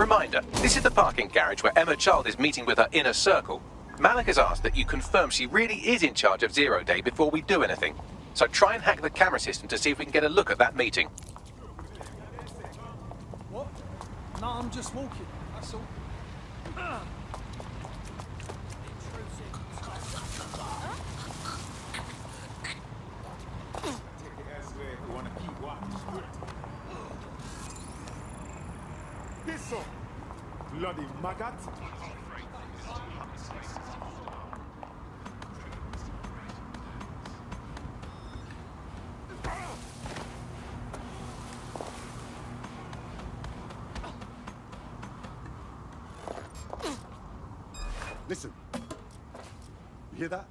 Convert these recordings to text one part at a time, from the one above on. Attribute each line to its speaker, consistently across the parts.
Speaker 1: Reminder, this is the parking garage where Emma Child is meeting with her inner circle. Malik has asked that you confirm she really is in charge of Zero Day before we do anything. So try and hack the camera system to see if we can get a look at that meeting.
Speaker 2: What? No, I'm just walking, that's all.
Speaker 3: Bloody maggot! Listen. You hear that?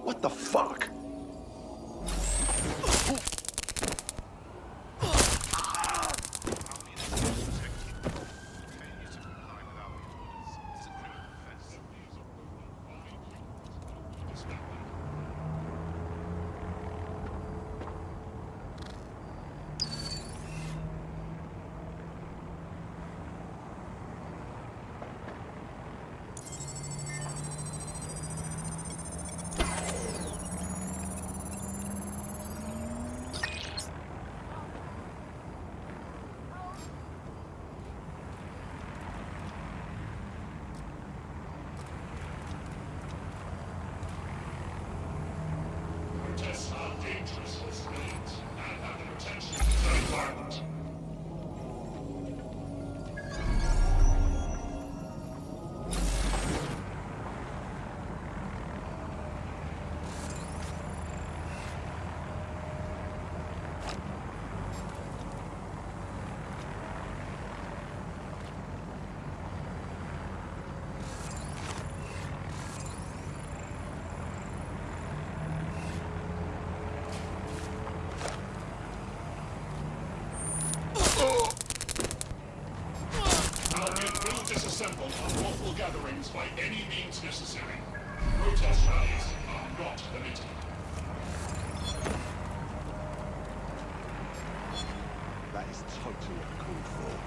Speaker 3: What the fuck?
Speaker 4: Disassemble unlawful gatherings by any means necessary. Protest rallies are not permitted.
Speaker 3: That is totally uncalled for.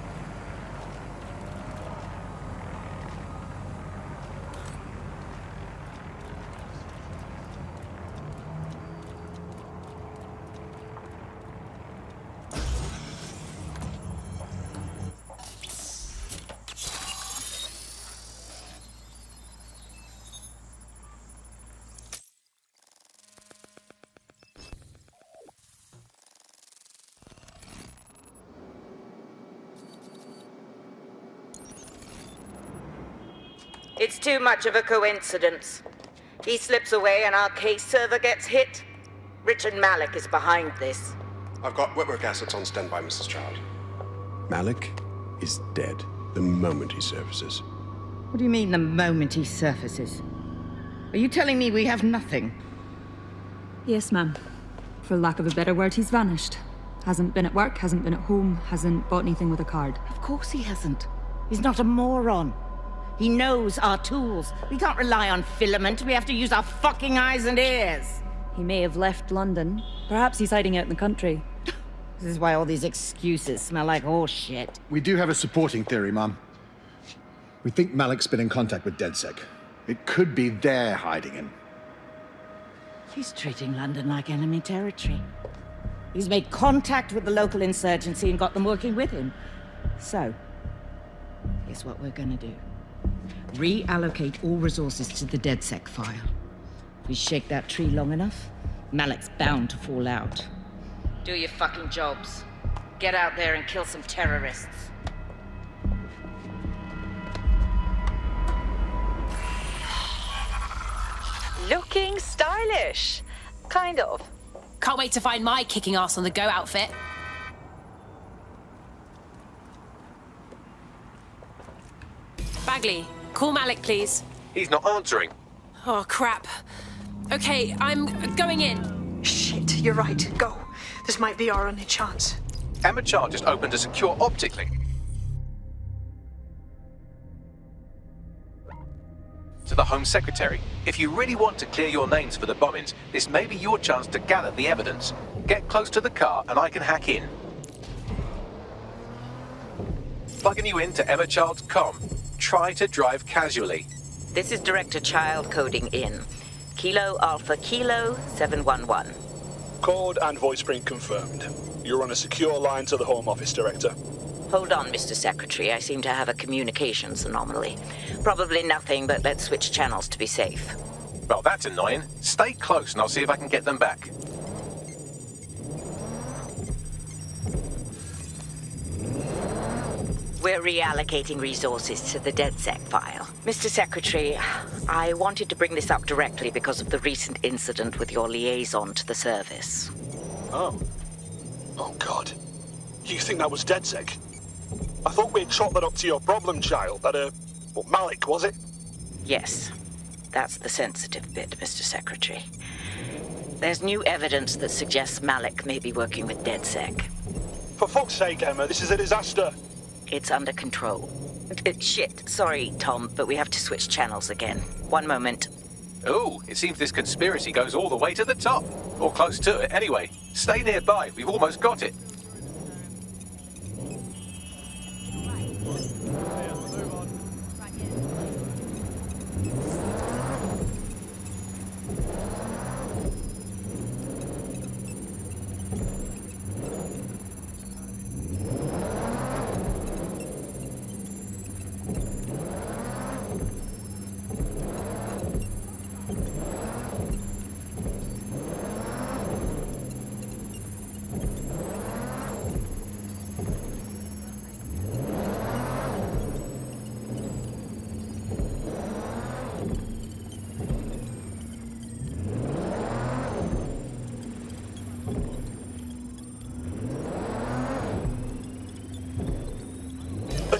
Speaker 5: It's too much of a coincidence. He slips away and our case server gets hit. Richard Malik is behind this.
Speaker 6: I've got wetwork assets on standby, Mrs. Child.
Speaker 7: Malik is dead the moment he surfaces.
Speaker 8: What do you mean, the moment he surfaces? Are you telling me we have nothing?
Speaker 9: Yes, ma'am. For lack of a better word, he's vanished. Hasn't been at work, hasn't been at home, hasn't bought anything with a card.
Speaker 8: Of course he hasn't. He's not a moron. He knows our tools. We can't rely on filament. We have to use our fucking eyes and ears.
Speaker 9: He may have left London. Perhaps he's hiding out in the country.
Speaker 8: This is why all these excuses smell like horse shit.
Speaker 10: We do have a supporting theory, Mum. We think Malik's been in contact with DedSec. It could be they're hiding him.
Speaker 8: He's treating London like enemy territory. He's made contact with the local insurgency and got them working with him. So, here's what we're gonna do. Reallocate all resources to the DedSec file. If we shake that tree long enough, Malik's bound to fall out. Do your fucking jobs. Get out there and kill some terrorists.
Speaker 11: Looking stylish. Kind of.
Speaker 12: Can't wait to find my kicking ass on the go outfit. Bagley, call Malik, please.
Speaker 1: He's not answering.
Speaker 12: Oh, crap. Okay, I'm going in.
Speaker 13: Shit, you're right. Go. This might be our only chance.
Speaker 1: Emma Child just opened a secure optic link to the Home Secretary. If you really want to clear your names for the bombings, this may be your chance to gather the evidence. Get close to the car and I can hack in. Plugging you into Emma Child's comm. Try to drive casually.
Speaker 5: This is Director Child coding in. Kilo Alpha Kilo 711.
Speaker 14: Code and voice print confirmed. You're on a secure line to the Home Office, Director.
Speaker 5: Hold on, Mr. Secretary. I seem to have a communications anomaly. Probably nothing, but let's switch channels to be safe.
Speaker 1: Well, that's annoying. Stay close and I'll see if I can get them back.
Speaker 5: We're reallocating resources to the DedSec file. Mr. Secretary, I wanted to bring this up directly because of the recent incident with your liaison to the service.
Speaker 14: Oh. Oh, God. You think that was DedSec? I thought we'd chalk that up to your problem child, that, Malik, was it?
Speaker 5: Yes. That's the sensitive bit, Mr. Secretary. There's new evidence that suggests Malik may be working with DedSec.
Speaker 14: For fuck's sake, Emma, this is a disaster.
Speaker 5: It's under control. Shit, sorry, Tom, but we have to switch channels again. One moment.
Speaker 1: Ooh, it seems this conspiracy goes all the way to the top. Or close to it, anyway. Stay nearby, we've almost got it.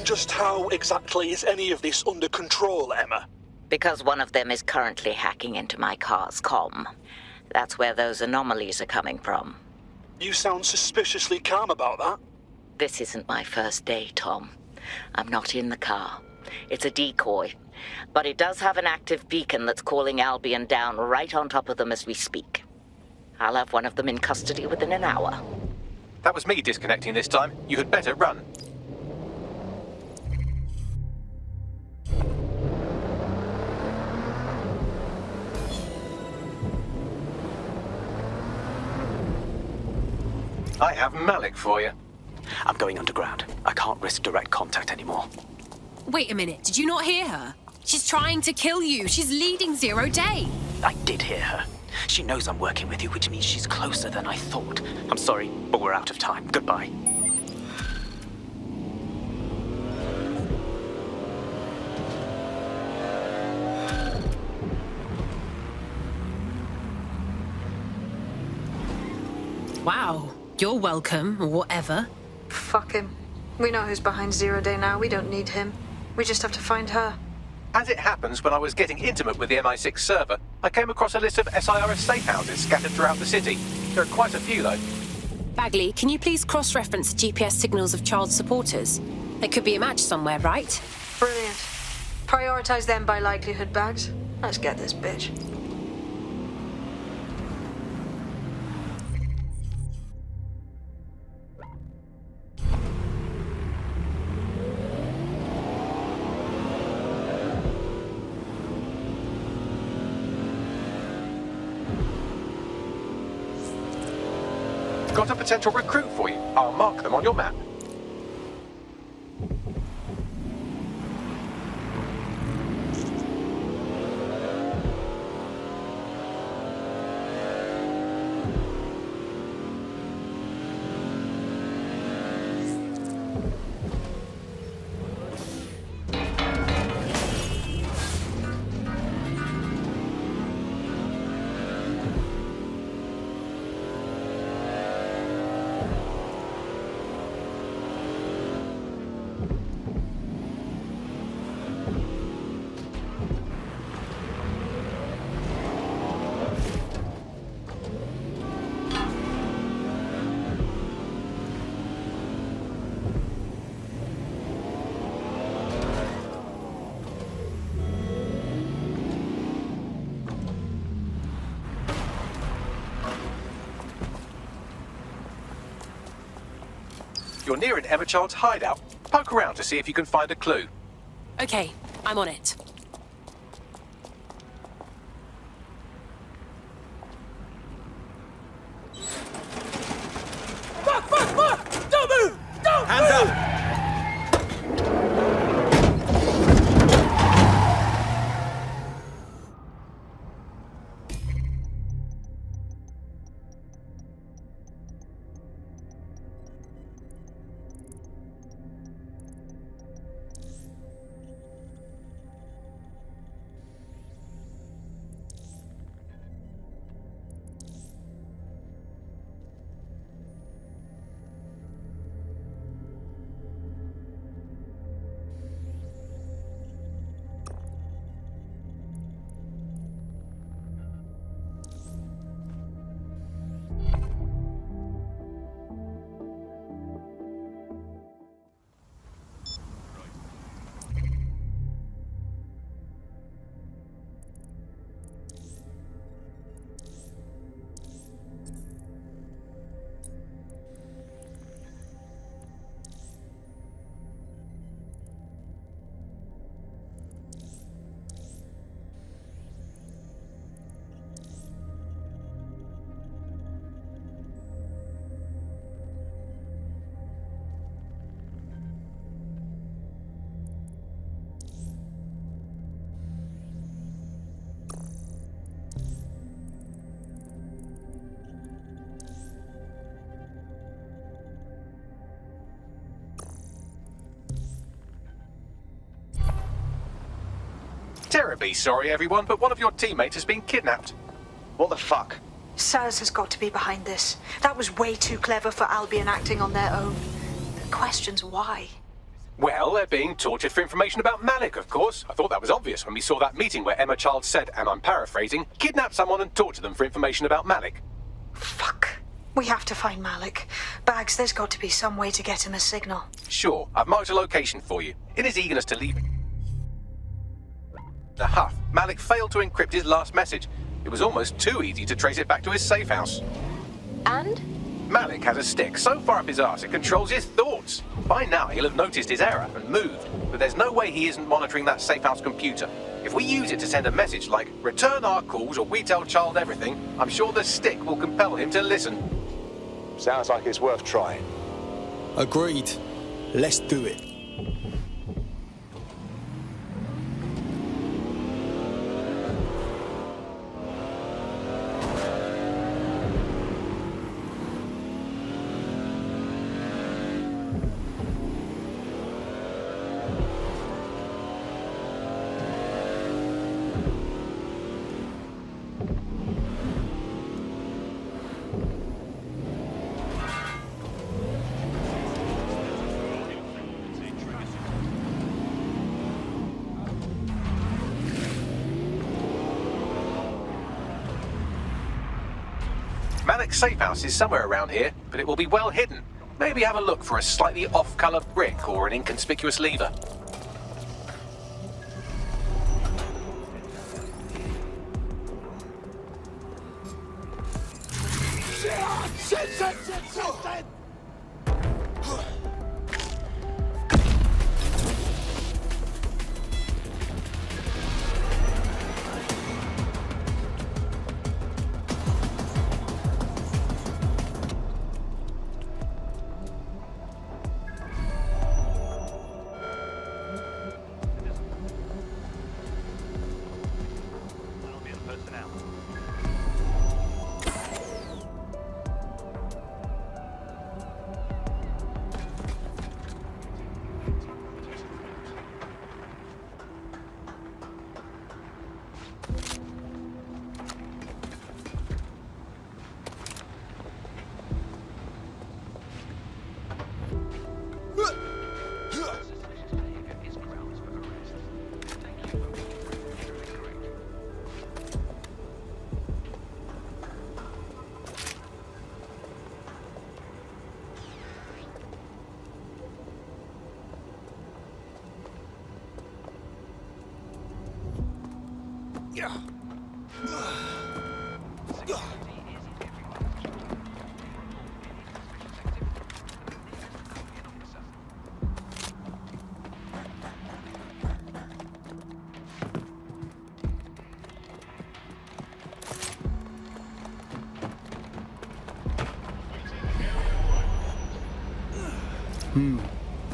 Speaker 14: Just how exactly is any of this under control, Emma?
Speaker 5: Because one of them is currently hacking into my car's comm. That's where those anomalies are coming from.
Speaker 14: You sound suspiciously calm about that.
Speaker 5: This isn't my first day, Tom. I'm not in the car. It's a decoy. But it does have an active beacon that's calling Albion down right on top of them as we speak. I'll have one of them in custody within an hour.
Speaker 1: That was me disconnecting this time. You had better run. I have Malik for you.
Speaker 15: I'm going underground. I can't risk direct contact anymore.
Speaker 12: Wait a minute, did you not hear her? She's trying to kill you. She's leading 0 Day.
Speaker 15: I did hear her. She knows I'm working with you, which means she's closer than I thought. I'm sorry, but we're out of time. Goodbye.
Speaker 12: Wow. You're welcome, or whatever.
Speaker 13: Fuck him. We know who's behind 0 Day now. We don't need him. We just have to find her.
Speaker 1: As it happens, when I was getting intimate with the MI6 server, I came across a list of SIRS safe houses scattered throughout the city. There are quite a few, though.
Speaker 12: Bagley, can you please cross-reference the GPS signals of child supporters? There could be a match somewhere, right?
Speaker 13: Brilliant. Prioritize them by likelihood, Bags. Let's get this bitch.
Speaker 1: got a potential recruit for you. I'll mark them on your map. You're near an Emma Child's hideout. Poke around to see if you can find a clue.
Speaker 12: Okay, I'm on it.
Speaker 2: Fuck! Don't move! Don't
Speaker 16: Hands
Speaker 2: move!
Speaker 16: up!
Speaker 1: Terribly sorry, everyone, but one of your teammates has been kidnapped.
Speaker 16: What the fuck?
Speaker 13: Saz has got to be behind this. That was way too clever for Albion acting on their own. The question's why.
Speaker 1: Well, they're being tortured for information about Malik, of course. I thought that was obvious when we saw that meeting where Emma Child said, and I'm paraphrasing, kidnap someone and torture them for information about Malik.
Speaker 13: Fuck. We have to find Malik. Bags, there's got to be some way to get him a signal.
Speaker 1: Sure, I've marked a location for you. In his eagerness to leave the huff, Malik failed to encrypt his last message. It was almost too easy to trace it back to his safe house.
Speaker 12: And?
Speaker 1: Malik has a stick so far up his arse it controls his thoughts. By now he'll have noticed his error and moved, but there's no way he isn't monitoring that safe house computer. If we use it to send a message like, return our calls or we tell Child everything, I'm sure the stick will compel him to listen.
Speaker 16: Sounds like it's worth trying.
Speaker 17: Agreed. Let's do it.
Speaker 1: Malik's safe house is somewhere around here, but it will be well hidden. Maybe have a look for a slightly off-color brick or an inconspicuous lever.
Speaker 2: Shit!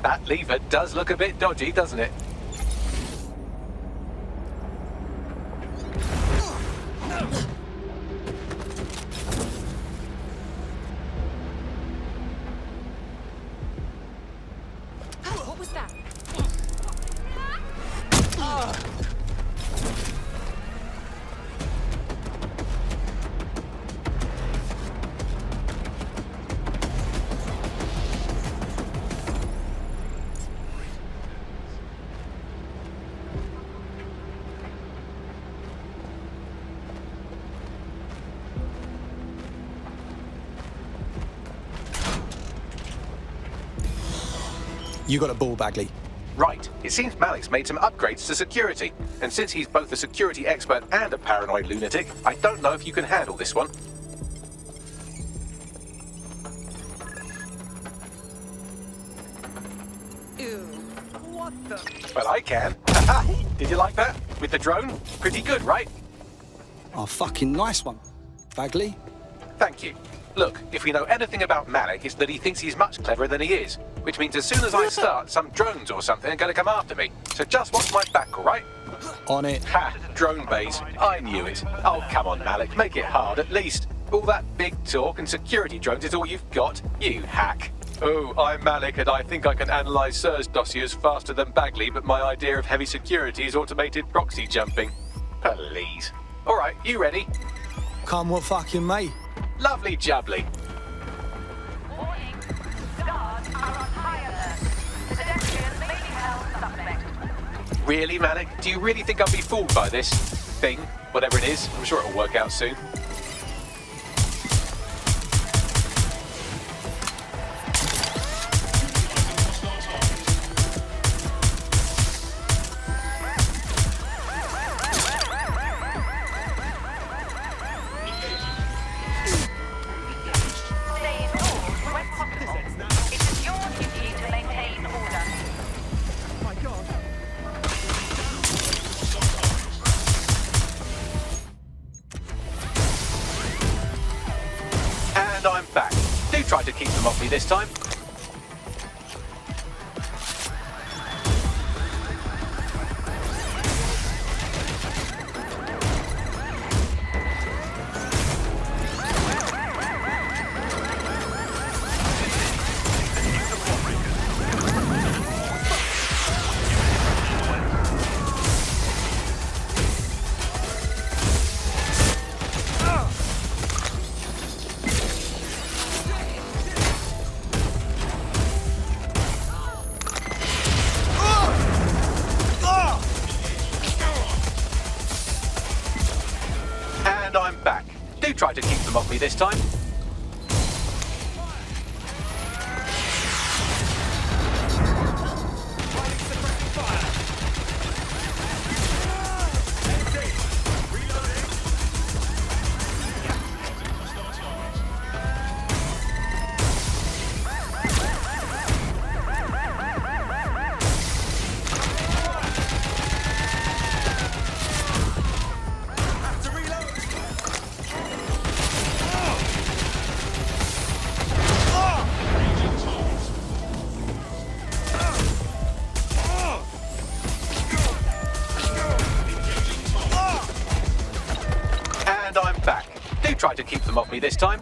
Speaker 1: That lever does look a bit dodgy, doesn't it?
Speaker 12: What was that?
Speaker 17: You got a ball, Bagley.
Speaker 1: Right. It seems Malik's made some upgrades to security. And since he's both a security expert and a paranoid lunatic, I don't know if you can handle this one.
Speaker 11: Ew. What the?
Speaker 1: Well, I can. Did you like that? With the drone? Pretty good, right?
Speaker 17: Oh, fucking nice one, Bagley.
Speaker 1: Thank you. Look, if we know anything about Malik, it's that he thinks he's much cleverer than he is. Which means as soon as I start, some drones or something are going to come after me. So just watch my back, all right?
Speaker 17: On it.
Speaker 1: Ha! Drone bays. I knew it. Oh, come on, Malik. Make it hard, at least. All that big talk and security drones is all you've got? You hack. Oh, I'm Malik, and I think I can analyse SIRS dossiers faster than Bagley, but my idea of heavy security is automated proxy jumping. Please. All right, you ready?
Speaker 17: Come what fucking may.
Speaker 1: Lovely jubbly.
Speaker 11: Warning. Guards are on high alert. Pedestrians may be held suspect.
Speaker 1: Really, Malik? Do you really think I'll be fooled by this thing? Whatever it is, I'm sure it'll work out soon. And I'm back. Do try to keep them off me this time. And I'm back. Do try to keep them off me this time. And I'm back. Do try to keep them off me this time.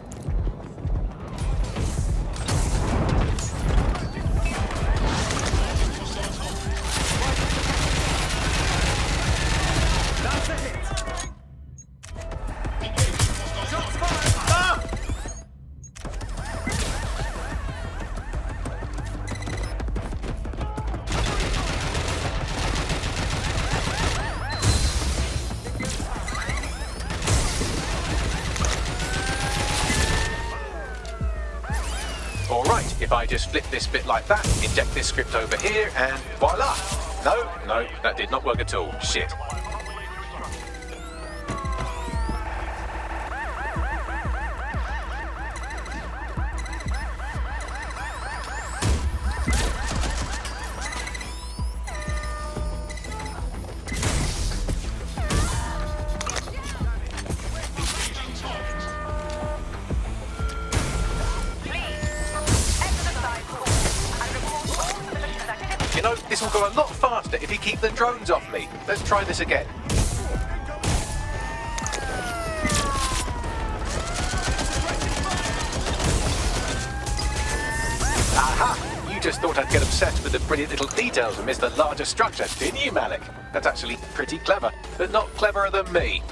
Speaker 1: Alright, if I just flip this bit like that, inject this script over here, and voila! No, that did not work at all. Shit. You know, this will go a lot faster if you keep the drones off me. Let's try this again. Aha! You just thought I'd get obsessed with the brilliant little details and miss the larger structure, didn't you, Malik? That's actually pretty clever, but not cleverer than me.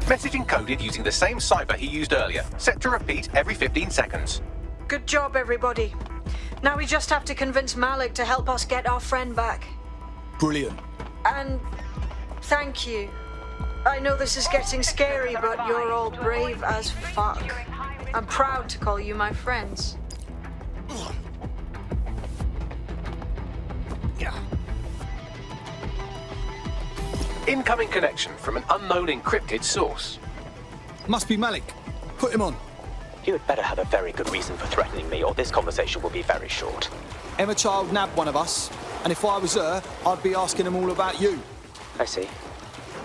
Speaker 1: Message encoded using the same cipher he used earlier, set to repeat every 15 seconds.
Speaker 13: Good job, everybody. Now we just have to convince Malik to help us get our friend back.
Speaker 17: Brilliant.
Speaker 13: And thank you. I know this is getting scary, but you're all brave as fuck. I'm proud to call you my friends.
Speaker 1: Incoming connection from an unknown encrypted source.
Speaker 17: Must be Malik. Put him on.
Speaker 15: You had better have a very good reason for threatening me, or this conversation will be very short.
Speaker 17: Emma Child nabbed one of us, and if I was her, I'd be asking him all about you.
Speaker 15: I see.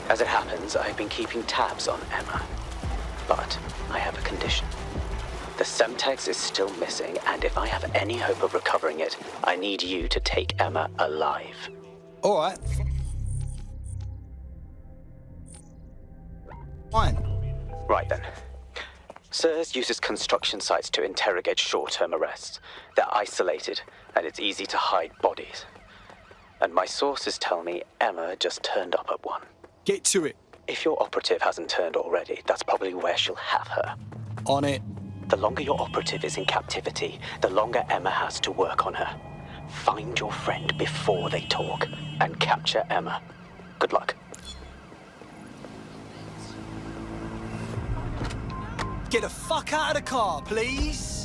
Speaker 15: As it happens, I've been keeping tabs on Emma. But I have a condition. The Semtex is still missing, and if I have any hope of recovering it, I need you to take Emma alive.
Speaker 17: All right. Fine.
Speaker 15: Right then. SIRS uses construction sites to interrogate short-term arrests. They're isolated, and it's easy to hide bodies. And my sources tell me Emma just turned up at one.
Speaker 17: Get to it.
Speaker 15: If your operative hasn't turned already, that's probably where she'll have her.
Speaker 17: On it.
Speaker 15: The longer your operative is in captivity, the longer Emma has to work on her. Find your friend before they talk, and capture Emma. Good luck.
Speaker 17: Get the fuck out of the car, please.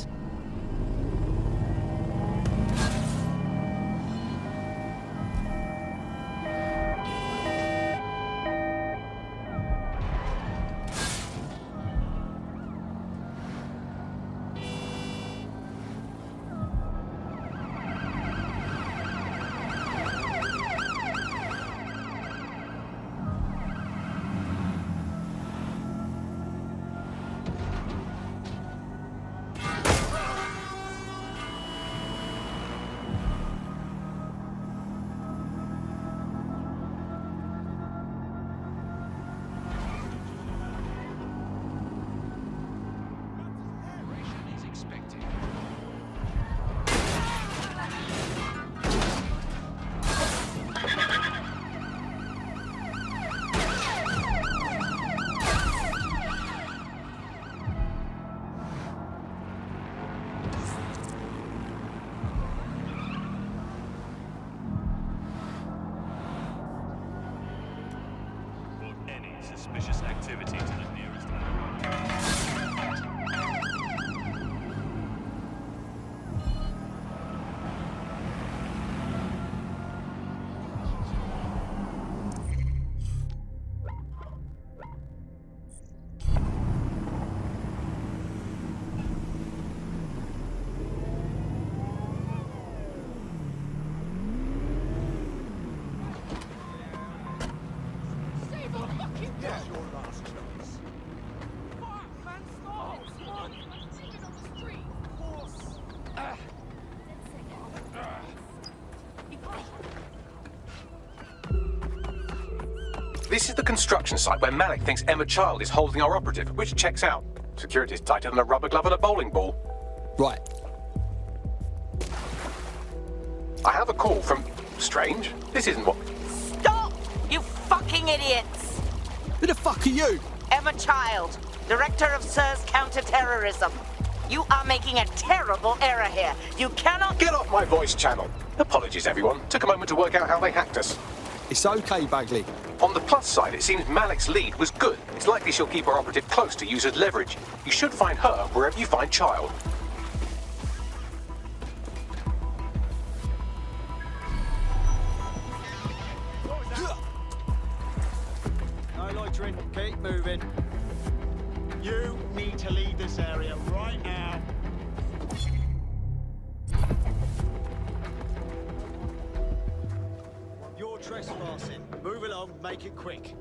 Speaker 18: activity to the nearest landmark.
Speaker 2: Save our fucking death! Your last choice. Fuck, man, stop! Come on! I'm thinking on the street! Of course!
Speaker 1: This is the construction site where Malik thinks Emma Child is holding our operative, which checks out. Security's tighter than a rubber glove and a bowling ball.
Speaker 17: Right.
Speaker 1: I have a call from... Strange. This isn't what...
Speaker 5: Stop! You fucking idiots!
Speaker 17: Who the fuck are you?
Speaker 5: Emma Child, Director of SIR's Counter-Terrorism. You are making a terrible error here. You cannot...
Speaker 1: Get off my voice channel. Apologies, everyone. Took a moment to work out how they hacked us.
Speaker 17: It's okay, Bagley.
Speaker 1: On the plus side, it seems Malik's lead was good. It's likely she'll keep our operative close to use as leverage. You should find her wherever you find Child.
Speaker 17: No loitering. Keep moving.
Speaker 19: You need to leave this area right now.
Speaker 17: You're trespassing. Move along, make it quick.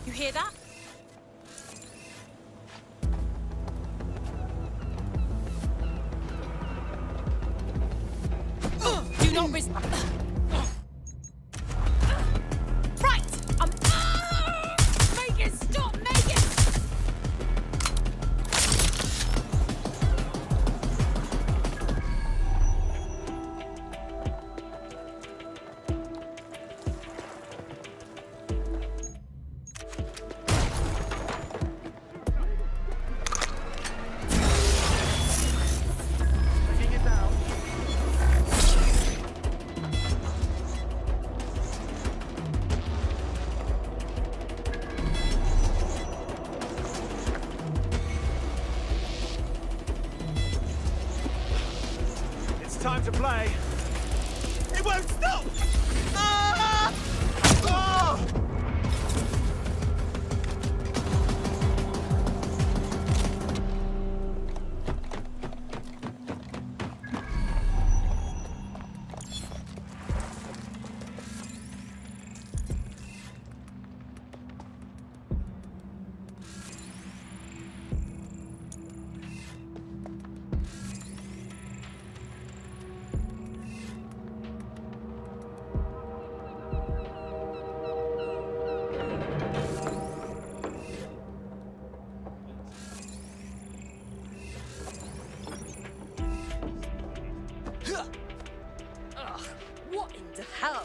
Speaker 12: You hear that? Do not risk. Right! I'm. Make it stop! Make it!
Speaker 2: It's time to play. It won't stop! Ah! Ah!
Speaker 12: Ugh, what in the hell?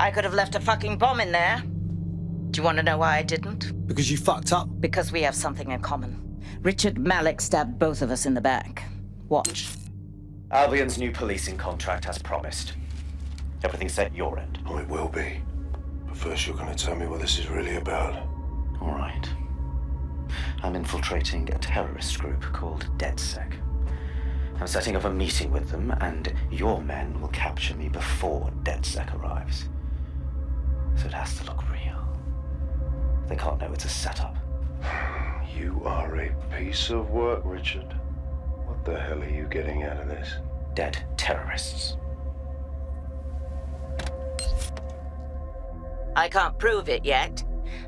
Speaker 5: I could have left a fucking bomb in there. Do you want to know why I didn't?
Speaker 17: Because you fucked up?
Speaker 5: Because we have something in common.
Speaker 8: Richard Malik stabbed both of us in the back. Watch.
Speaker 15: Albion's new policing contract as promised. Everything's set at your end.
Speaker 20: Oh, it will be. But first you're going to tell me what this is really about.
Speaker 15: All right. I'm infiltrating a terrorist group called DedSec. I'm setting up a meeting with them, and your men will capture me before DedSec arrives. So it has to look real. They can't know it's a setup.
Speaker 20: You are a piece of work, Richard. What the hell are you getting out of this?
Speaker 15: Dead terrorists.
Speaker 5: I can't prove it yet,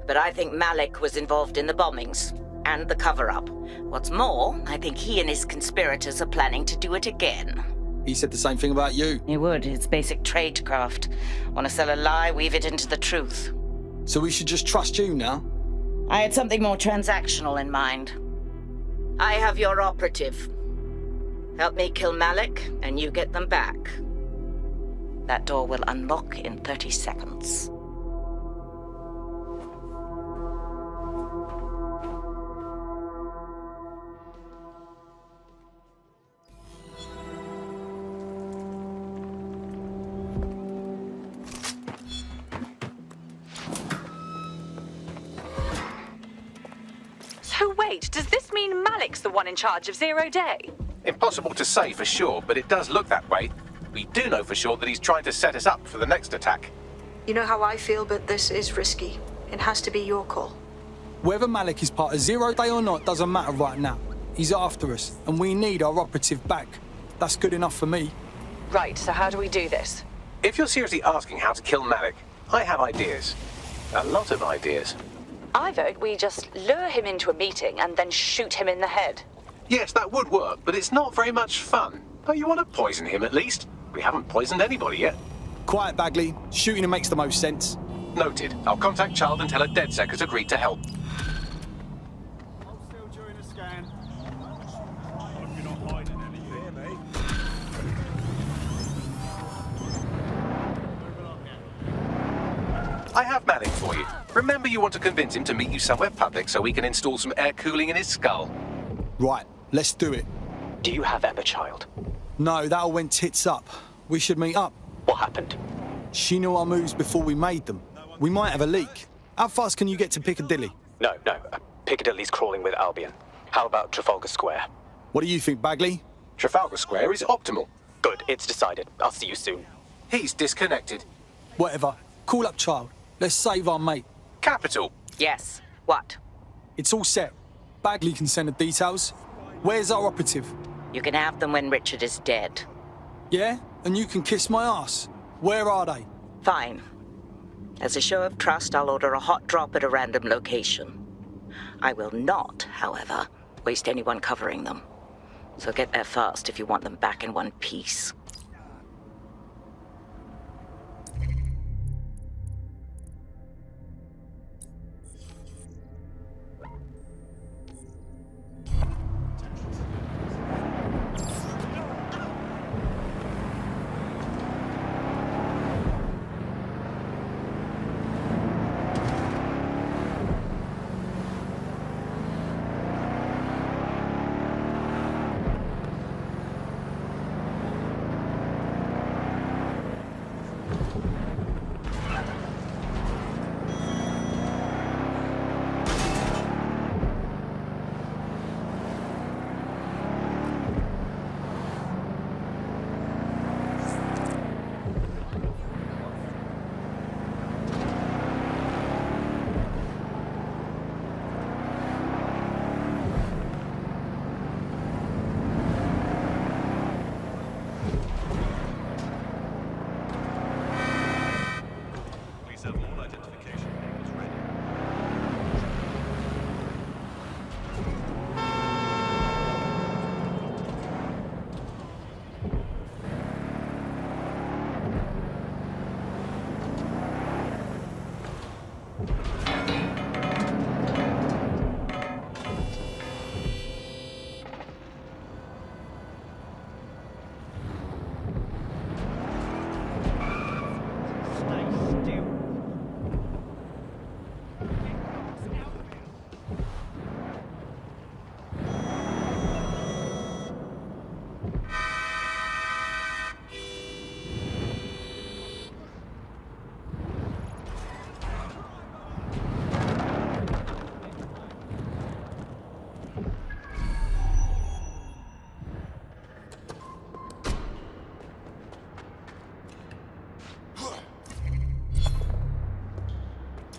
Speaker 5: but I think Malik was involved in the bombings and the cover-up. What's more, I think he and his conspirators are planning to do it again.
Speaker 17: He said the same thing about you.
Speaker 5: He would. It's basic tradecraft. Want to sell a lie, weave it into the truth.
Speaker 17: So we should just trust you now?
Speaker 5: I had something more transactional in mind. I have your operative. Help me kill Malik, and you get them back. That door will unlock in 30 seconds.
Speaker 11: So wait, does this mean Malik's the one in charge of Zero Day?
Speaker 1: Impossible to say for sure, but it does look that way. We do know for sure that he's trying to set us up for the next attack.
Speaker 13: You know how I feel, but this is risky. It has to be your call.
Speaker 17: Whether Malik is part of Zero Day or not doesn't matter right now. He's after us, and we need our operative back. That's good enough for me.
Speaker 11: Right, so how do we do this?
Speaker 1: If you're seriously asking how to kill Malik, I have ideas. A lot of ideas.
Speaker 11: I vote we just lure him into a meeting and then shoot him in the head.
Speaker 1: Yes, that would work, but it's not very much fun. Don't you want to poison him at least? We haven't poisoned anybody yet.
Speaker 17: Quiet, Bagley. Shooting him makes the most sense.
Speaker 1: Noted. I'll contact Child and tell her DedSec has agreed to help.
Speaker 19: Hold still during the scan. Hope you're not hiding anything, mate.
Speaker 1: I have Malik for you. Remember, you want to convince him to meet you somewhere public so we can install some air cooling in his skull.
Speaker 17: Right, let's do it.
Speaker 15: Do you have Emma, Child?
Speaker 17: No, that all went tits up. We should meet up.
Speaker 15: What happened?
Speaker 17: She knew our moves before we made them. We might have a leak. How fast can you get to Piccadilly?
Speaker 15: No. Piccadilly's crawling with Albion. How about Trafalgar Square?
Speaker 17: What do you think, Bagley?
Speaker 1: Trafalgar Square is optimal.
Speaker 15: Good, it's decided. I'll see you soon.
Speaker 1: He's disconnected.
Speaker 17: Whatever. Call up Child. Let's save our mate.
Speaker 1: Capital.
Speaker 5: Yes. What?
Speaker 17: It's all set. Bagley can send the details. Where's our operative?
Speaker 5: You can have them when Richard is dead.
Speaker 17: Yeah? And you can kiss my ass. Where are they?
Speaker 5: Fine. As a show of trust, I'll order a hot drop at a random location. I will not, however, waste anyone covering them. So get there fast if you want them back in one piece.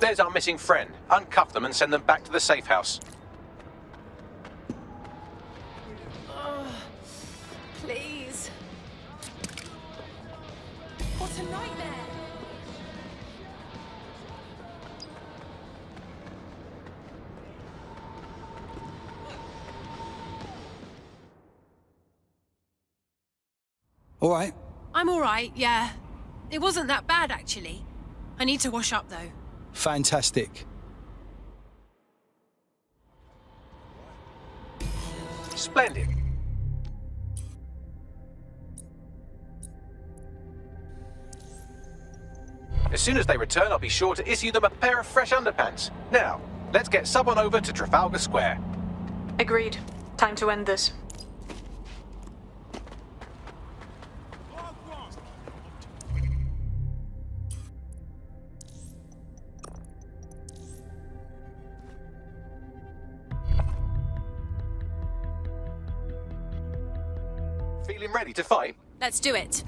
Speaker 1: There's our missing friend. Uncuff them and send them back to the safe house.
Speaker 12: Please. What a nightmare.
Speaker 17: All right.
Speaker 12: I'm all right, yeah. It wasn't that bad, actually. I need to wash up, though.
Speaker 17: Fantastic.
Speaker 1: Splendid. As soon as they return, I'll be sure to issue them a pair of fresh underpants. Now, let's get someone over to Trafalgar Square.
Speaker 13: Agreed. Time to end this.
Speaker 1: Feeling ready to fight?
Speaker 12: Let's do it.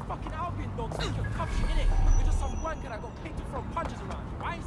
Speaker 2: Fucking Albion dogs think you're tough shit, innit? You're just some wanker that got picked to throw punches around, right?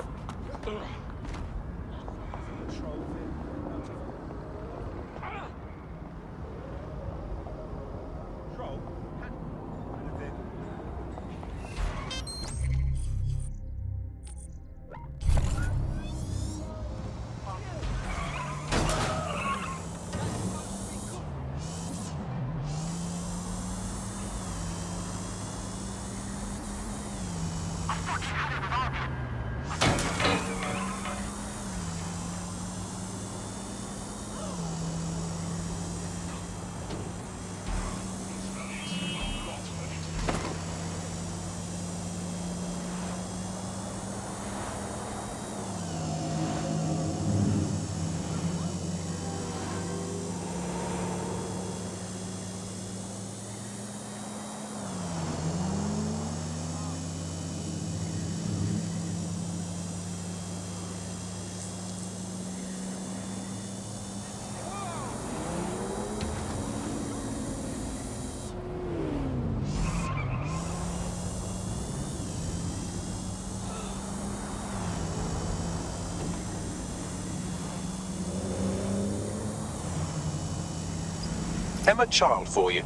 Speaker 1: Emma Child for you.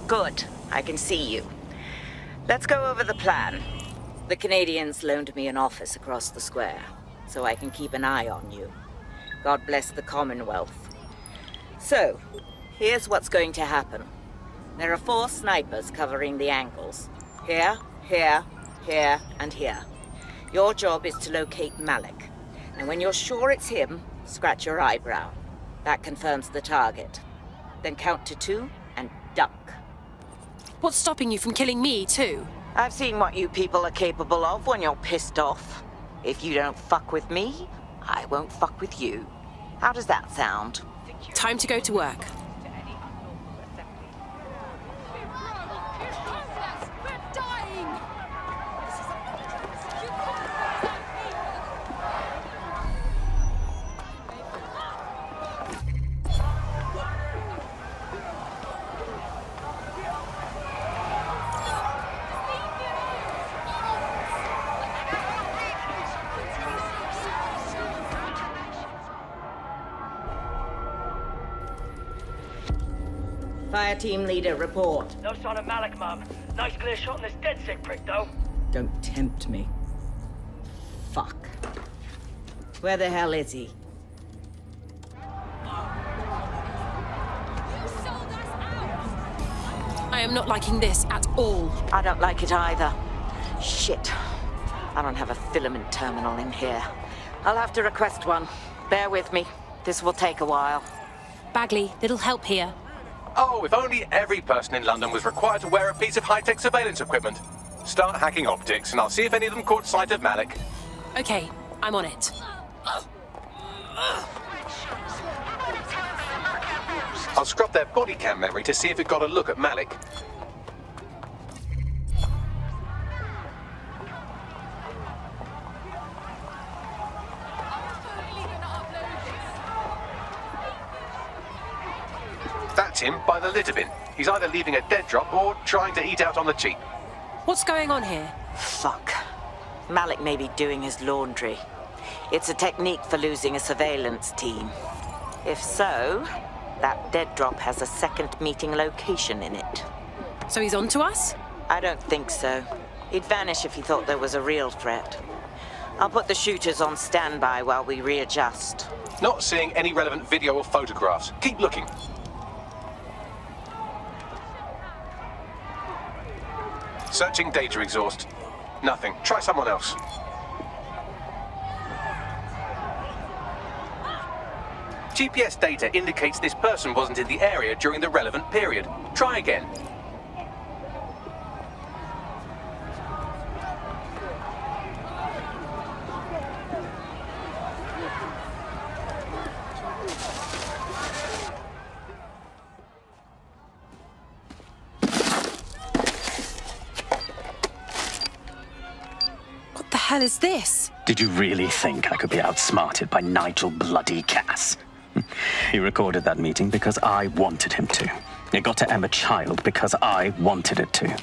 Speaker 8: Good. I can see you. Let's go over the plan. The Canadians loaned me an office across the square, so I can keep an eye on you. God bless the Commonwealth. So, here's what's going to happen. There are 4 snipers covering the angles. Here, here, here, and here. Your job is to locate Malik. And when you're sure it's him, scratch your eyebrow. That confirms the target. Then count to 2 and duck.
Speaker 12: What's stopping you from killing me, too?
Speaker 8: I've seen what you people are capable of when you're pissed off. If you don't fuck with me, I won't fuck with you. How does that sound?
Speaker 12: Time to go to work.
Speaker 2: We're dying!
Speaker 8: Fire team leader, report.
Speaker 21: No sign of Malik, Mum. Nice clear shot on this dead sick prick, though.
Speaker 8: Don't tempt me. Fuck. Where the hell is he?
Speaker 12: I am not liking this at all.
Speaker 5: I don't like it either. Shit. I don't have a filament terminal in here. I'll have to request one. Bear with me. This will take a while.
Speaker 12: Bagley, little help here.
Speaker 1: Oh, if only every person in London was required to wear a piece of high-tech surveillance equipment. Start hacking optics, and I'll see if any of them caught sight of Malik.
Speaker 12: Okay, I'm on it.
Speaker 1: I'll scrub their body cam memory to see if it got a look at Malik. That's him by the litter bin. He's either leaving a dead drop or trying to eat out on the cheap.
Speaker 12: What's going on here?
Speaker 5: Fuck. Malik may be doing his laundry. It's a technique for losing a surveillance team. If so, that dead drop has a second meeting location in it.
Speaker 12: So he's on to us?
Speaker 5: I don't think so. He'd vanish if he thought there was a real threat. I'll put the shooters on standby while we readjust.
Speaker 1: Not seeing any relevant video or photographs. Keep looking. Searching data exhaust. Nothing. Try someone else. GPS data indicates this person wasn't in the area during the relevant period. Try again.
Speaker 12: What the hell is this?
Speaker 15: Did you really think I could be outsmarted by Nigel bloody Cass? He recorded that meeting because I wanted him to. It got to Emma Child because I wanted it to.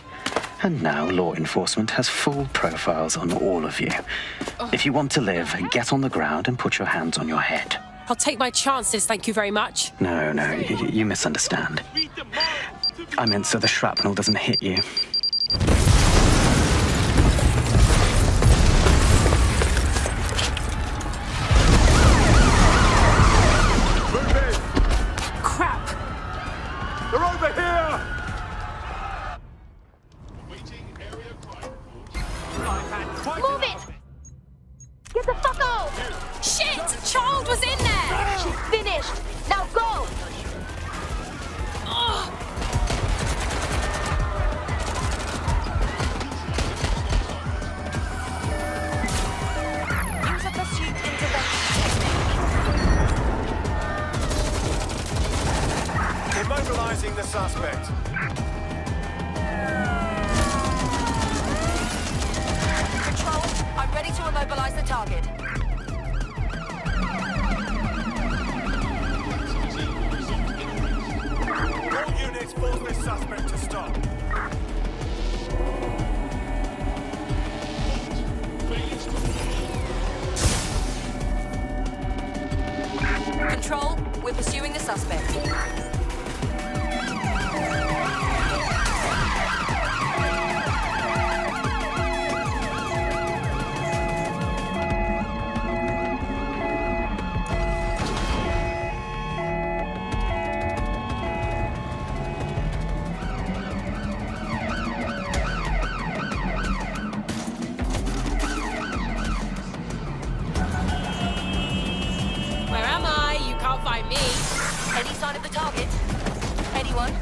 Speaker 15: And now law enforcement has full profiles on all of you. If you want to live, get on the ground and put your hands on your head.
Speaker 12: I'll take my chances, thank you very much.
Speaker 15: No, you misunderstand. I meant so the shrapnel doesn't hit you.
Speaker 19: They're over here!
Speaker 2: Move it! Get the fuck out!
Speaker 12: Shit! Child was in there!
Speaker 2: She's finished! Now go!
Speaker 11: Use a pursuit intervention.
Speaker 19: Immobilizing the suspect.
Speaker 11: Control, I'm ready to immobilize the target.
Speaker 19: All units force this suspect to stop.
Speaker 11: Control, we're pursuing the suspect.
Speaker 12: Where am I? You can't find me.
Speaker 11: Any sign of the target? Anyone?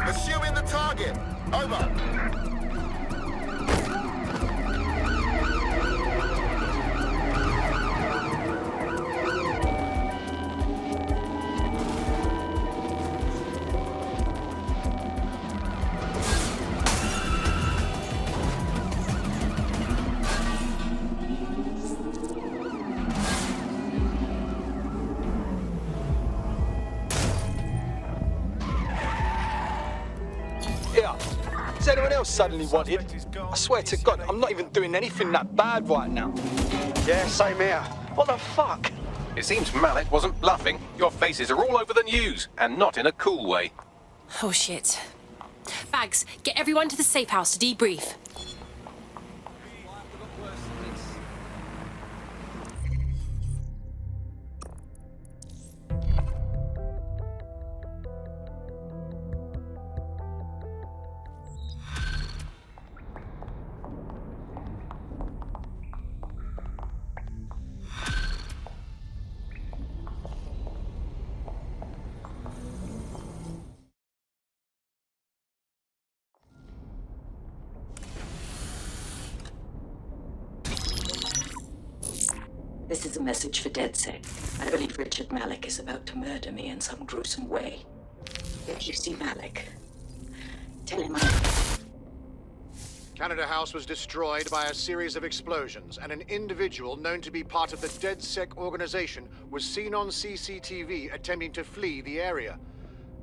Speaker 19: Pursuing the target. Over.
Speaker 17: Yeah. Is anyone else suddenly wanted? I swear to God, I'm not even doing anything that bad right now.
Speaker 16: Yeah, same here. What the fuck?
Speaker 1: It seems Malik wasn't bluffing. Your faces are all over the news, and not in a cool way.
Speaker 12: Oh shit. Bags, get everyone to the safe house to debrief.
Speaker 8: This is a message for DedSec. I believe Richard Malik is about to murder me in some gruesome way. If you see Malik, tell him
Speaker 10: Canada House was destroyed by a series of explosions, and an individual known to be part of the DedSec organization was seen on CCTV attempting to flee the area.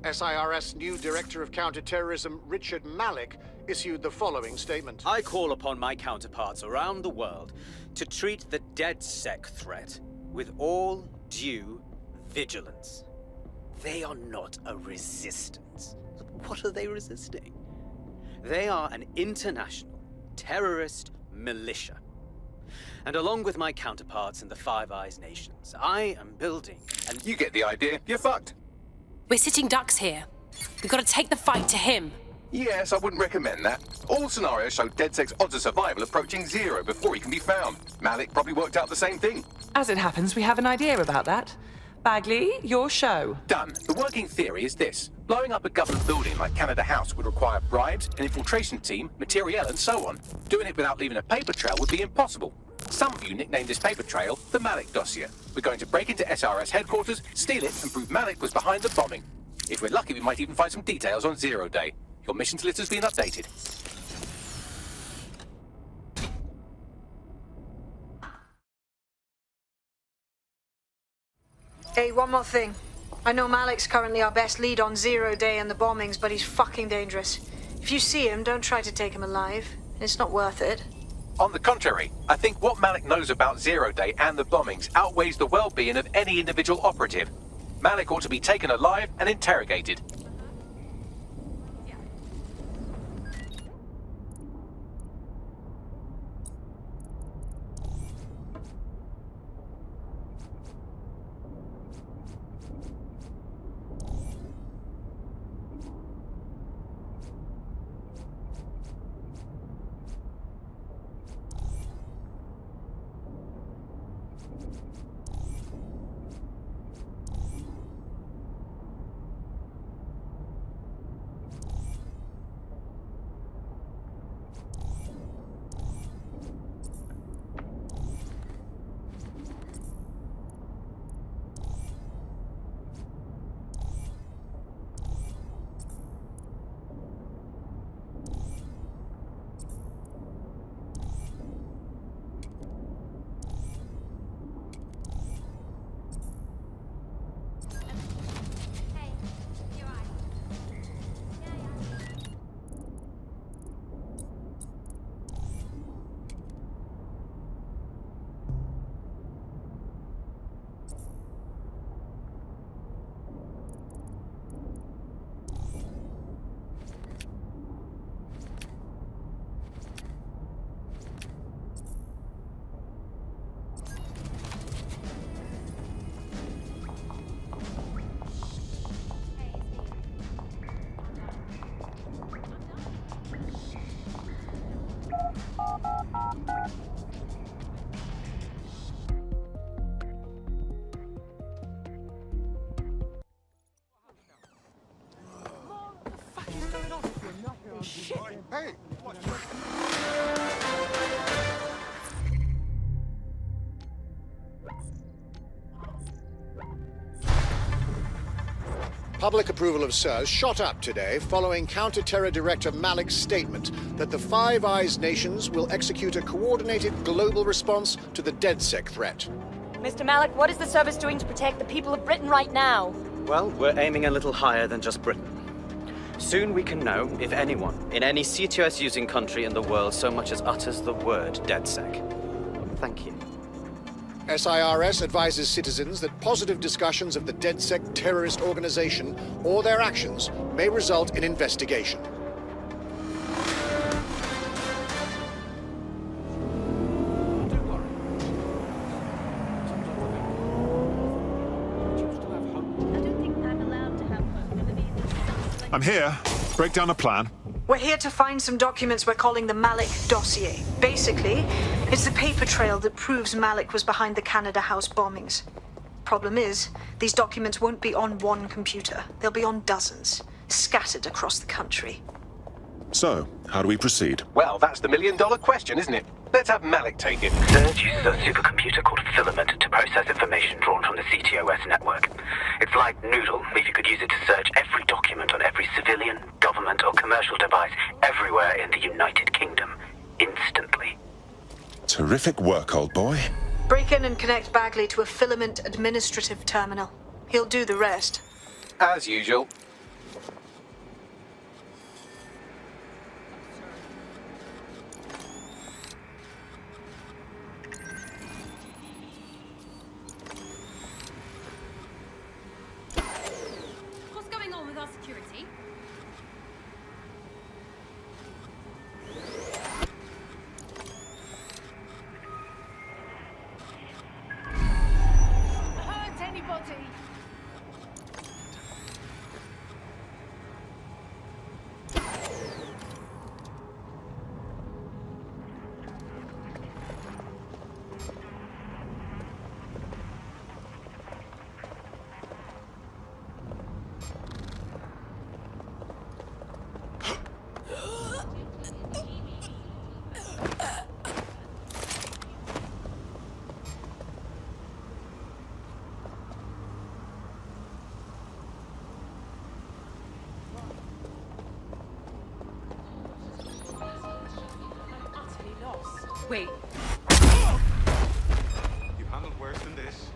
Speaker 10: SIRS new Director of Counterterrorism Richard Malik issued the following statement.
Speaker 15: I call upon my counterparts around the world to treat the DedSec threat with all due vigilance. They are not a resistance. What are they resisting? They are an international terrorist militia. And along with my counterparts in the Five Eyes nations, I am building and
Speaker 1: You get the idea. You're fucked.
Speaker 12: We're sitting ducks here. We've got to take the fight to him.
Speaker 1: Yes, I wouldn't recommend that. All scenarios show DedSec's odds of survival approaching 0 before he can be found. Malik probably worked out the same thing.
Speaker 21: As it happens, we have an idea about that. Bagley, your show.
Speaker 1: Done. The working theory is this. Blowing up a government building like Canada House would require bribes, an infiltration team, materiel, and so on. Doing it without leaving a paper trail would be impossible. Some of you nicknamed this paper trail the Malik dossier. We're going to break into SRS headquarters, steal it, and prove Malik was behind the bombing. If we're lucky, we might even find some details on 0 Day. Your missions list has been updated.
Speaker 13: Hey, one more thing. I know Malik's currently our best lead on 0 Day and the bombings, but he's fucking dangerous. If you see him, don't try to take him alive. It's not worth it.
Speaker 1: On the contrary, I think what Malik knows about 0 Day and the bombings outweighs the well-being of any individual operative. Malik ought to be taken alive and interrogated.
Speaker 10: Hey! Public approval of SIRS shot up today following Counter-Terror Director Malik's statement that the Five Eyes nations will execute a coordinated global response to the DedSec threat.
Speaker 22: Mr. Malik, what is the service doing to protect the people of Britain right now?
Speaker 15: Well, we're aiming a little higher than just Britain. Soon we can know if anyone in any CTOS-using country in the world so much as utters the word DedSec. Thank you.
Speaker 10: SIRS advises citizens that positive discussions of the DedSec terrorist organization or their actions may result in investigation.
Speaker 3: I'm here. Break down a plan.
Speaker 13: We're here to find some documents we're calling the Malik dossier. Basically, it's the paper trail that proves Malik was behind the Canada House bombings. Problem is, these documents won't be on one computer. They'll be on dozens, scattered across the country.
Speaker 3: So, how do we proceed?
Speaker 1: Well, that's the million-dollar question, isn't it? Let's have Malik take it.
Speaker 15: Surge uses a supercomputer called Filament to process information drawn from the CTOS network. It's like Noodle, if you could use it to search every document on every civilian, government, or commercial device everywhere in the United Kingdom, instantly.
Speaker 3: Terrific work, old boy.
Speaker 13: Break in and connect Bagley to a Filament administrative terminal. He'll do the rest.
Speaker 1: As usual.
Speaker 4: What's going on with our security? Hurt anybody?
Speaker 11: Wait.
Speaker 19: You've handled worse than this.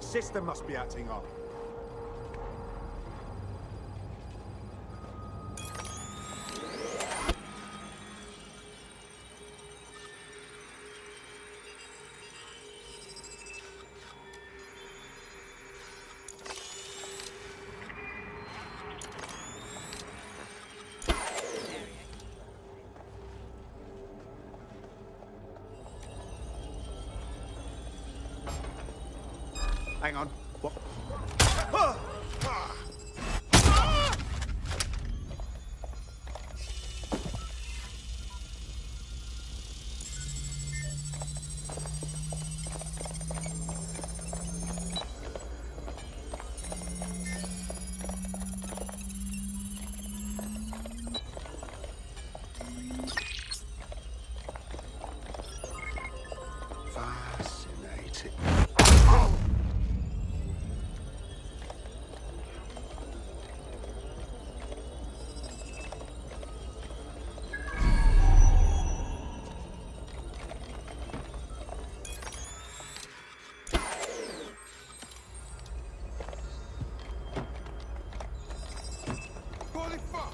Speaker 19: System must be acting up. Hang on. What? Fascinating. Holy fuck!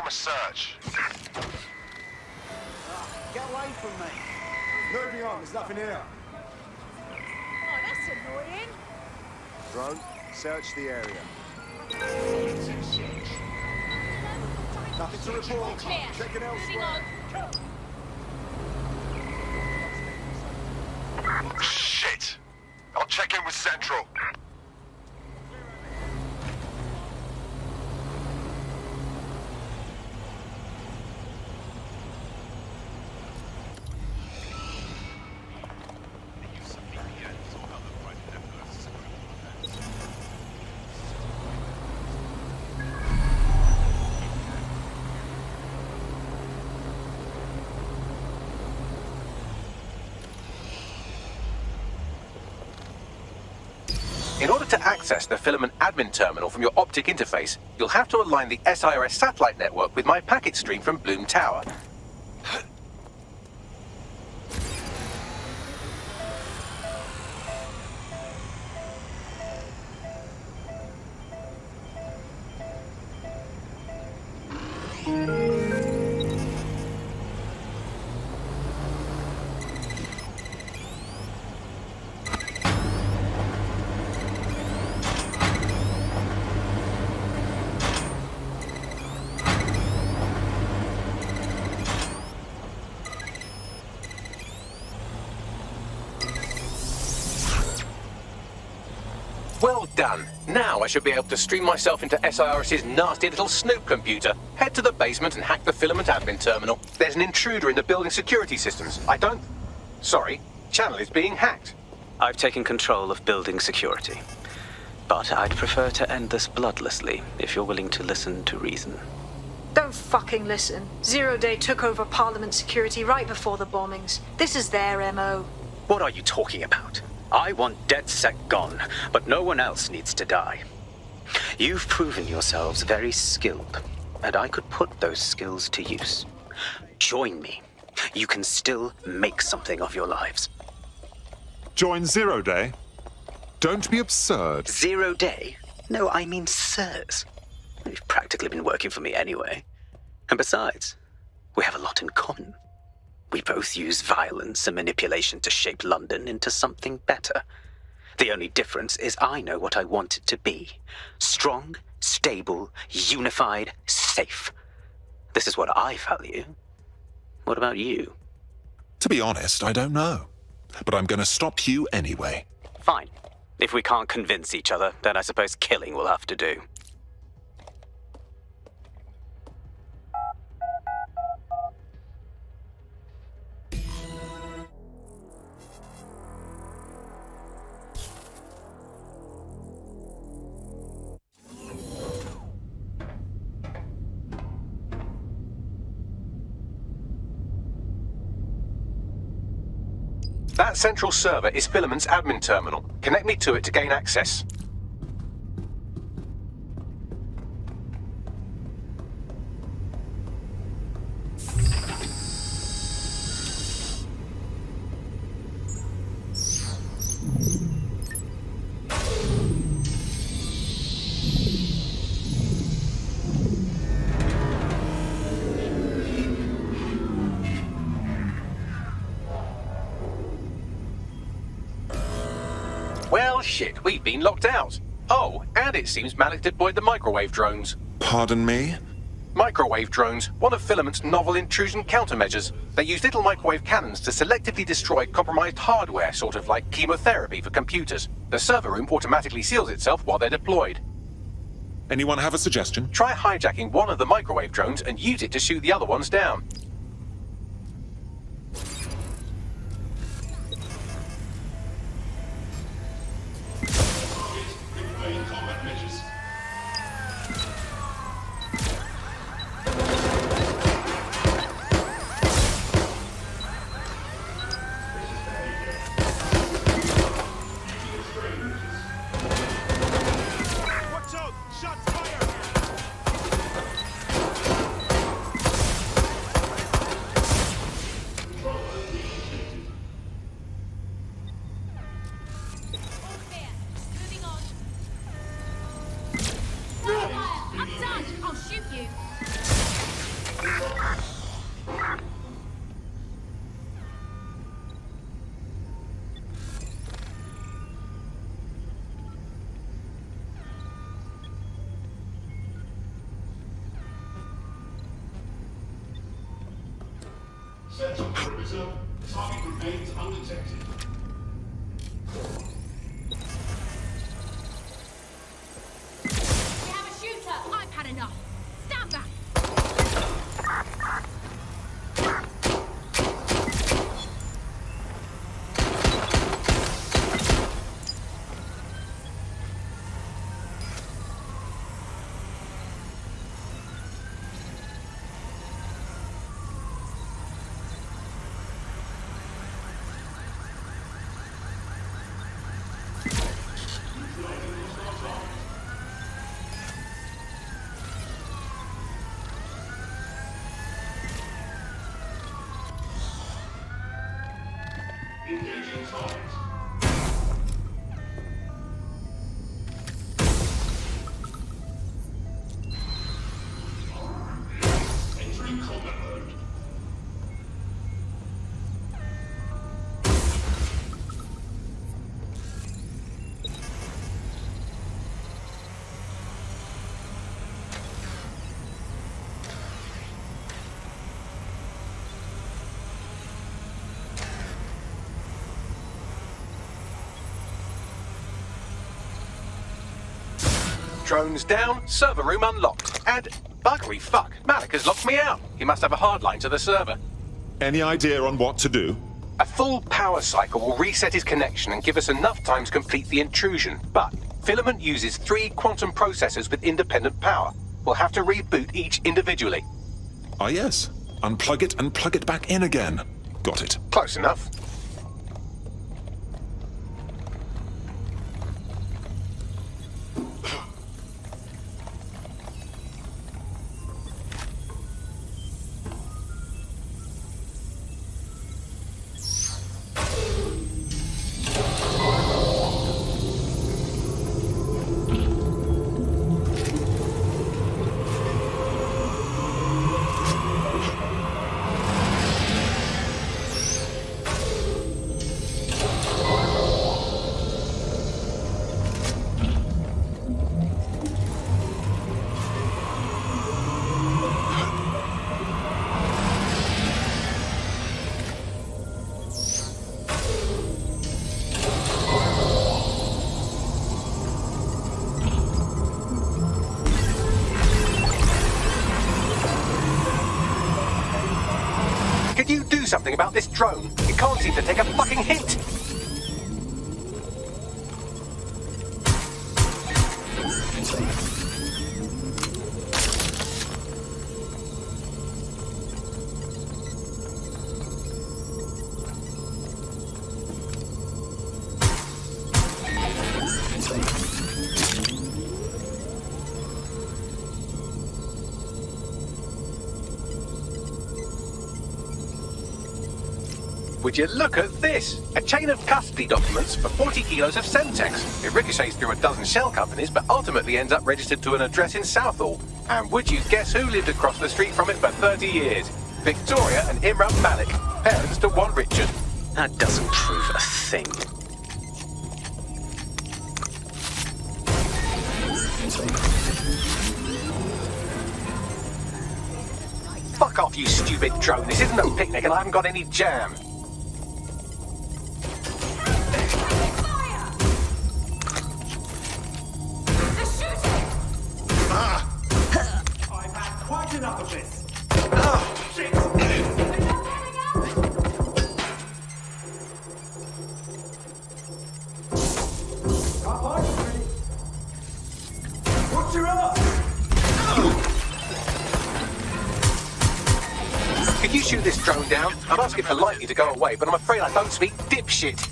Speaker 16: perform a search.
Speaker 19: Get away from me.
Speaker 3: Moving on, there's nothing here.
Speaker 2: Oh, that's annoying.
Speaker 20: Drone, search the area.
Speaker 3: Nothing to report.
Speaker 2: Clear.
Speaker 3: Checking
Speaker 2: Moving
Speaker 3: elsewhere.
Speaker 2: on.
Speaker 16: Shit! I'll check in with Central.
Speaker 1: In order to access the filament admin terminal from your optic interface, you'll have to align the SIRS satellite network with my packet stream from Bloom Tower. Well done. Now I should be able to stream myself into SIRS's nasty little snoop computer, head to the basement and hack the filament admin terminal. There's an intruder in the building security systems. Sorry, channel is being hacked.
Speaker 15: I've taken control of building security. But I'd prefer to end this bloodlessly, if you're willing to listen to reason.
Speaker 13: Don't fucking listen. Zero Day took over Parliament security right before the bombings. This is their MO.
Speaker 15: What are you talking about? I want DedSec gone, but no one else needs to die. You've proven yourselves very skilled, and I could put those skills to use. Join me. You can still make something of your lives.
Speaker 3: Join Zero Day? Don't be absurd.
Speaker 15: 0 Day? No, I mean sirs. You've practically been working for me anyway. And besides, we have a lot in common. We both use violence and manipulation to shape London into something better. The only difference is I know what I want it to be. Strong, stable, unified, safe. This is what I value. What about you?
Speaker 3: To be honest, I don't know. But I'm going to stop you anyway.
Speaker 15: Fine. If we can't convince each other, then I suppose killing will have to do.
Speaker 1: That central server is Filament's admin terminal. Connect me to it to gain access. Well, shit, we've been locked out. Oh, and it seems Malik deployed the microwave drones.
Speaker 3: Pardon me?
Speaker 1: Microwave drones, one of Filament's novel intrusion countermeasures. They use little microwave cannons to selectively destroy compromised hardware, sort of like chemotherapy for computers. The server room automatically seals itself while they're deployed.
Speaker 3: Anyone have a suggestion?
Speaker 1: Try hijacking one of the microwave drones and use it to shoot the other ones down.
Speaker 6: Central perimeter. Target remains undetected.
Speaker 4: We have a shooter. I've had enough. Stand back.
Speaker 6: Engaging target. Entering combat mode.
Speaker 1: Drones down, server room unlocked. And buggery fuck, Malik has locked me out. He must have a hard line to the server.
Speaker 3: Any idea on what to do?
Speaker 1: A full power cycle will reset his connection and give us enough time to complete the intrusion. But Filament uses 3 quantum processors with independent power. We'll have to reboot each individually.
Speaker 3: Ah, yes. Unplug it and plug it back in again. Got it.
Speaker 1: Close enough. Could you do something about this drone? It can't seem to take a fucking hint. Would you look at this? A chain of custody documents for 40 kilos of Semtex. It ricochets through a dozen shell companies, but ultimately ends up registered to an address in Southall. And would you guess who lived across the street from it for 30 years? Victoria and Imran Malik, parents to one Richard.
Speaker 15: That doesn't prove a thing.
Speaker 1: Fuck off, you stupid drone. This isn't a picnic and I haven't got any jam.
Speaker 19: I've had quite enough of this. Shit. What's your up?
Speaker 1: Could you shoot this drone down? I'm asking politely to go away, but I'm afraid I don't speak dipshit.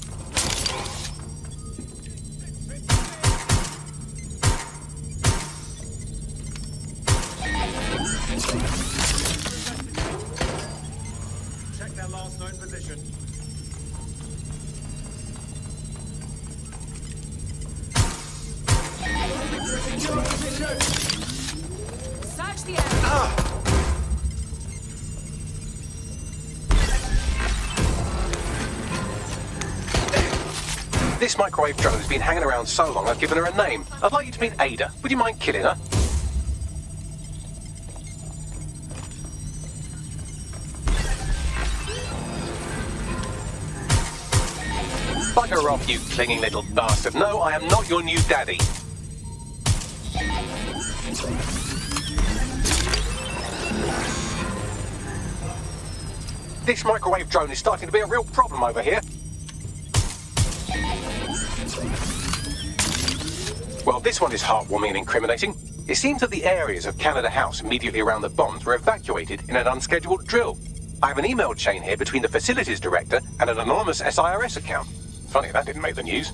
Speaker 19: Check their last known position.
Speaker 4: Search the area.
Speaker 1: This microwave drone's been hanging around so long I've given her a name. I'd like you to meet Ada. Would you mind killing her? Bugger off, you clinging little bastard. No, I am not your new daddy. This microwave drone is starting to be a real problem over here. Well, this one is heartwarming and incriminating. It seems that the areas of Canada House immediately around the bombs were evacuated in an unscheduled drill. I have an email chain here between the facilities director and an anonymous SIRS account. Funny, that didn't make the news.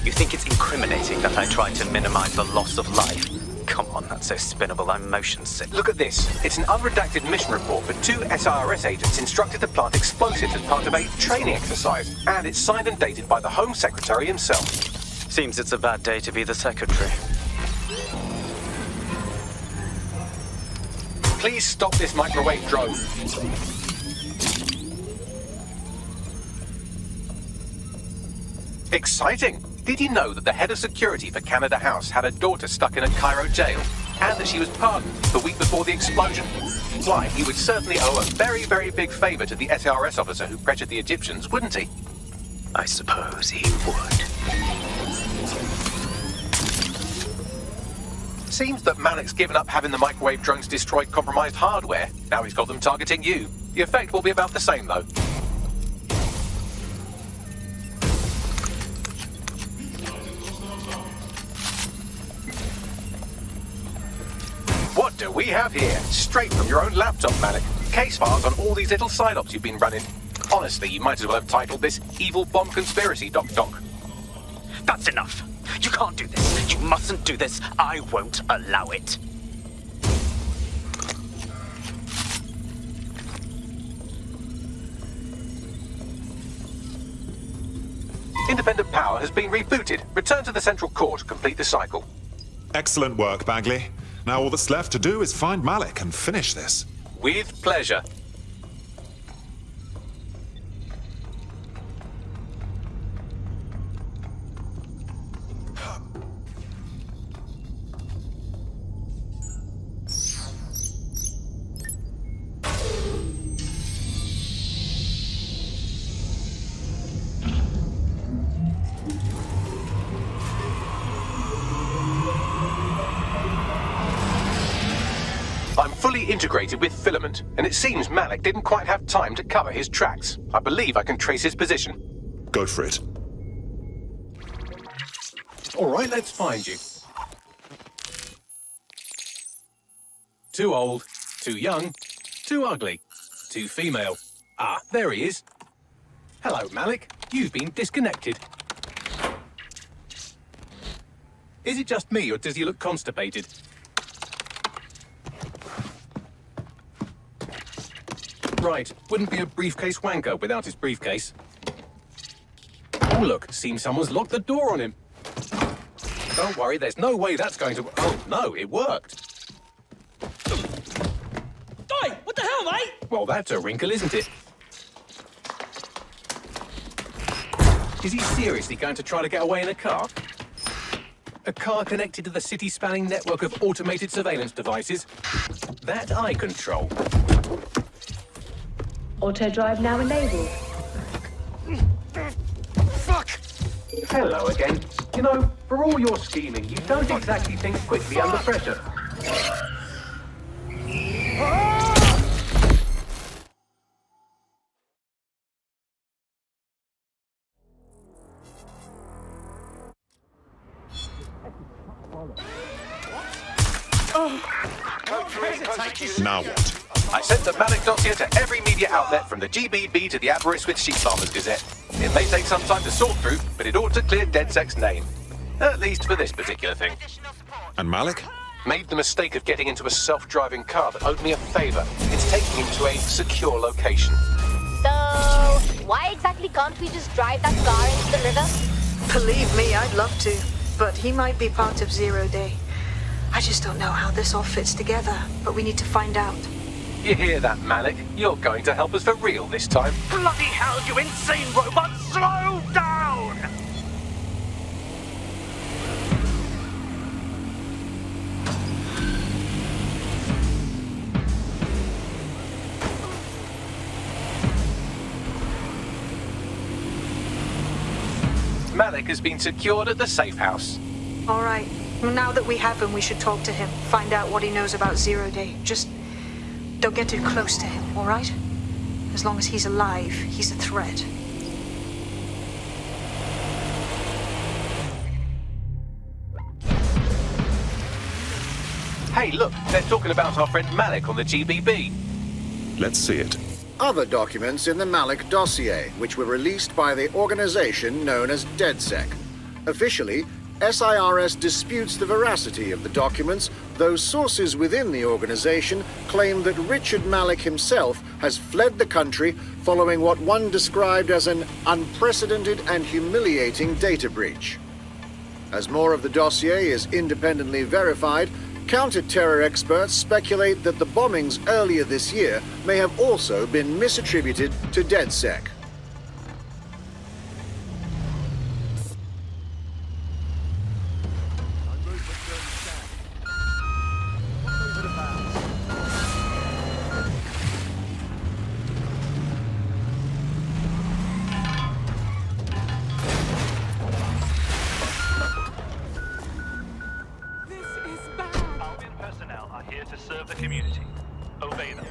Speaker 15: You think it's incriminating that I tried to minimize the loss of life? Come on, that's so spinnable, I'm motion sick.
Speaker 1: Look at this. It's an unredacted mission report for 2 SIRS agents instructed to plant explosives as part of a training exercise. And it's signed and dated by the Home Secretary himself.
Speaker 15: Seems it's a bad day to be the secretary.
Speaker 1: Please stop this microwave drone. Exciting! Did you know that the head of security for Canada House had a daughter stuck in a Cairo jail? And that she was pardoned the week before the explosion? Why, he would certainly owe a very, very big favor to the SRS officer who pressured the Egyptians, wouldn't he?
Speaker 15: I suppose he would.
Speaker 1: Seems that Malik's given up having the microwave drones destroy compromised hardware. Now he's got them targeting you. The effect will be about the same, though. What do we have here? Straight from your own laptop, Malik. Case files on all these little side ops you've been running. Honestly, you might as well have titled this Evil Bomb Conspiracy, Doc.
Speaker 15: That's enough. You can't do this. You mustn't do this. I won't allow it.
Speaker 1: Independent power has been rebooted. Return to the central core to complete the cycle.
Speaker 3: Excellent work, Bagley. Now all that's left to do is find Malik and finish this.
Speaker 1: With pleasure. I'm fully integrated with Filament, and it seems Malik didn't quite have time to cover his tracks. I believe I can trace his position.
Speaker 3: Go for it.
Speaker 1: All right, let's find you. Too old, too young, too ugly, too female. Ah, there he is. Hello, Malik. You've been disconnected. Is it just me, or does he look constipated? Right, wouldn't be a briefcase wanker without his briefcase. Oh look, seems someone's locked the door on him. Don't worry, there's no way that's going to... Oh no, it worked.
Speaker 2: Oi, what the hell, mate?
Speaker 1: Well, that's a wrinkle, isn't it? Is he seriously going to try to get away in a car? A car connected to the city-spanning network of automated surveillance devices? That I control.
Speaker 7: Auto drive now enabled.
Speaker 1: Fuck! Hello again. You know, for all your scheming, you don't exactly think quickly under pressure.
Speaker 3: Now what?
Speaker 1: I sent the Malik dossier to every media outlet from the GBB to the Aberystwyth Sheep Farmers Gazette. It may take some time to sort through, but it ought to clear DedSec's name. At least for this particular thing.
Speaker 3: And Malik?
Speaker 1: Made the mistake of getting into a self-driving car that owed me a favor. It's taking him to a secure location.
Speaker 22: So, why exactly can't we just drive that car into the river?
Speaker 13: Believe me, I'd love to. But he might be part of Zero Day. I just don't know how this all fits together, but we need to find out.
Speaker 1: You hear that, Malik? You're going to help us for real this time.
Speaker 2: Bloody hell, you insane robot! Slow down!
Speaker 1: Malik has been secured at the safe house.
Speaker 13: All right. Now that we have him, we should talk to him. Find out what he knows about Zero Day. Just don't get too close to him, all right? As long as he's alive, he's a threat.
Speaker 1: Hey, look, they're talking about our friend Malik on the GBB.
Speaker 3: Let's see it.
Speaker 10: Other documents in the Malik dossier, which were released by the organization known as DedSec. Officially, SIRS disputes the veracity of the documents, though sources within the organization claim that Richard Malik himself has fled the country following what one described as an unprecedented and humiliating data breach. As more of the dossier is independently verified, counter-terror experts speculate that the bombings earlier this year may have also been misattributed to DedSec.
Speaker 18: Albion personnel are here to serve the community. Obey them.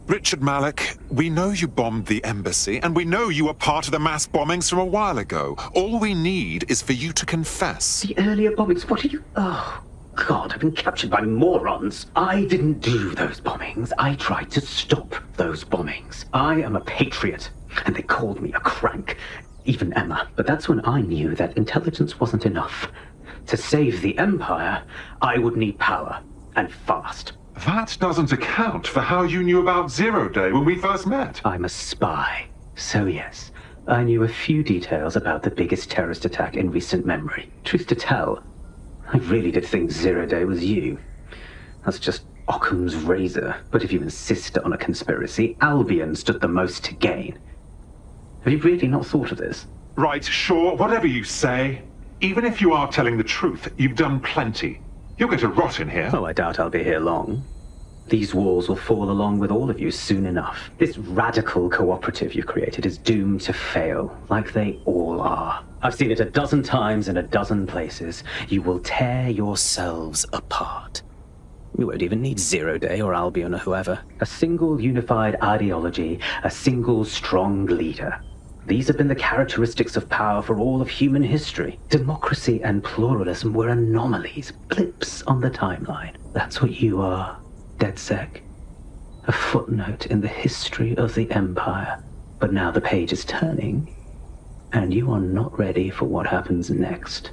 Speaker 3: Richard Malik, we know you bombed the embassy, and we know you were part of the mass bombings from a while ago. All we need is for you to confess.
Speaker 15: The earlier bombings, what are you... Oh, God, I've been captured by morons. I didn't do those bombings. I tried to stop those bombings. I am a patriot, and they called me a crank. Even Emma. But that's when I knew that intelligence wasn't enough. To save the Empire, I would need power, and fast.
Speaker 3: That doesn't account for how you knew about Zero Day when we first met.
Speaker 15: I'm a spy, so yes, I knew a few details about the biggest terrorist attack in recent memory. Truth to tell, I really did think Zero Day was you. That's just Occam's razor. But if you insist on a conspiracy, Albion stood the most to gain. Have you really not thought of this?
Speaker 3: Right, sure, whatever you say. Even if you are telling the truth, you've done plenty. You're going to rot in here.
Speaker 15: Oh, I doubt I'll be here long. These walls will fall along with all of you soon enough. This radical cooperative you've created is doomed to fail, like they all are. I've seen it a dozen times in a dozen places. You will tear yourselves apart. You won't even need Zero Day or Albion or whoever. A single unified ideology, a single strong leader. These have been the characteristics of power for all of human history. Democracy and pluralism were anomalies, blips on the timeline. That's what you are, DedSec. A footnote in the history of the Empire. But now the page is turning, and you are not ready for what happens next.